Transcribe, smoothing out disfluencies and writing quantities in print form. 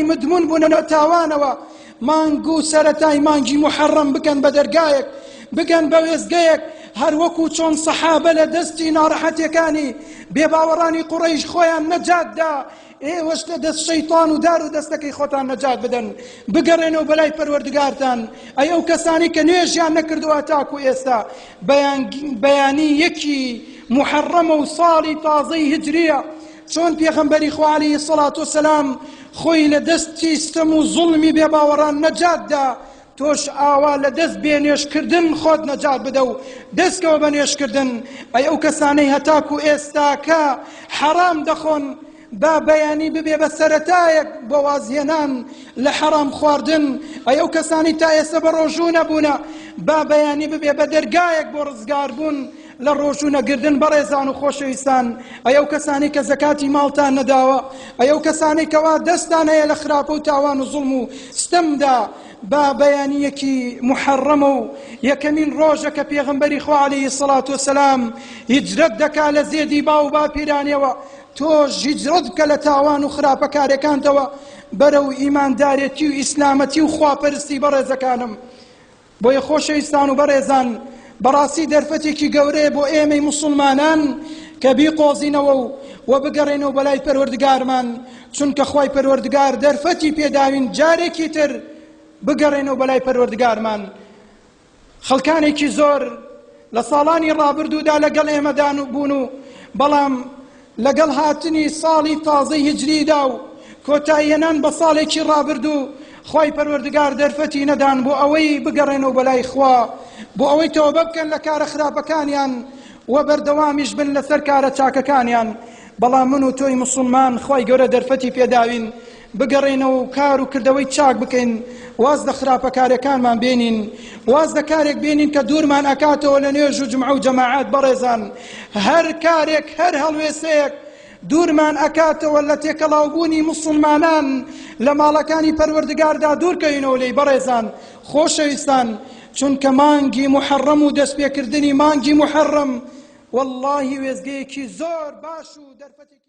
مدمون بوونە تاوانەوە مانگ و سەرەتای مانگی محرم بکەن بە دەرگایەک بگەن بە وێزگەیەک هەر وەکو چۆن سەحابە لە دەستی ناڕەحەتیەکانی بێباوەڕانی قوڕەیش خۆیان نەجاتدا ئێوەش لە دەست شەیتان و دار و دەستەکەی خۆتان نەجات بدەن بگەڕێنەوە بەلای پەروەردگارتان ئەی ئەو کەسانی کە نوێژیان نەکردووە تاکو ئێستا بەیانی یەکی محرمە و ساڵی تازەی هجریە چۆن پێغەمبەری خوا عەلەیهی سەڵات وسەلام خۆی لە دەستی ستەم و زوڵمی بێباوەڕان نەجاتدا تۆش ئاوا لە دەست بێنێشکردن خۆت نەجات بدە و دەستکەوە بە نوێشکردن ئەی ئەو کەسانەی هەتاکو ئێستاکە حەرام دەخۆن با بەیانی ببێ بە سەرەتایەک بۆ وازهێنان لە حەرام خواردن ئەی ئەو کەسانی تا ئێستا بە ڕۆژوو نەبوونە با بەیانی ببێ بە دەرگایەک بۆ ڕزگار بوون لە ڕۆژوو نەگردن بەڕێزان و خۆشەویستان ئەی ئەو کەسانی کە زەکاتی ماڵتان نەداوە ئەی ئەو کەسانی کەوا دەستان هەیە لە خراپە و تاوان و زوڵم و ستەمدا با بەیانیەکی محرمە و یەکەمین ڕۆژە کە پێغەمبەری خوا عەلەیهی سەڵات وسەلام هیجرەت دەکا لە زێدی با و باپیرانیەوە تۆش هیجرەت بکە لە تاوان و خراپەکارەکانتەوە بەرەو ئیماندارێتی و ئیسلامەتی و خواپەرستی بەڕێزەکانم بۆیە خۆشەویستان و بەڕێزان بەڕاستی دەرفەتێکی گەورەیە بۆ ئێمەی موسڵمانان کە بیقۆزینەوە و بگەڕێنەوە بەلای پەروەردگارمان چونکە خوای پەروەردگار دەرفەتی پێداوین جارێکی تر بگەڕێنەوە بەلای پەروەردگارمان خەڵکانێکی زۆر لە ساڵانی ڕابردوودا لەگەڵ ئێمەدان بوون و بەڵام لەگەڵ هاتنی ساڵی تازەی هجریدا و کۆتاییهێنان بە ساڵێکی ڕابردوو خوای پەروەردگار دەرفەتی نەدان بۆ ئەوەی بگەڕێنەوە بەلای خوا بۆ ئەوەی تەوبە بکەن لە کارە خراپەکانیان و بەردەوامیش بن لەسەر کارە چاکەکانیان بەڵام من و تۆی موسڵمان خوای گەورە دەرفەتی پێداوین بگەڕێنەوە و کار و کردەوەی چاک بکەین واز لە خراپەکارەکانمان بێنین واز لە کارێک بێنین کە دوورمان ئەکاتەوە لە نوێژ و جمعە و جەماعات بەڕێزان هەر کارێک هەر هەڵوێستەیەک دوورمان ئەکاتەوە لە تێکەڵاوبوونی موسڵمانان لە ماڵەکانی پەروەردگاردا دوورکەوینەوە لێی بەڕێزان خۆشەویستان چونکە مانگی محرم و دەستپێکردنی مانگی محرم واللهی وێزگەیەکی زۆر باش و دەرفەتێکی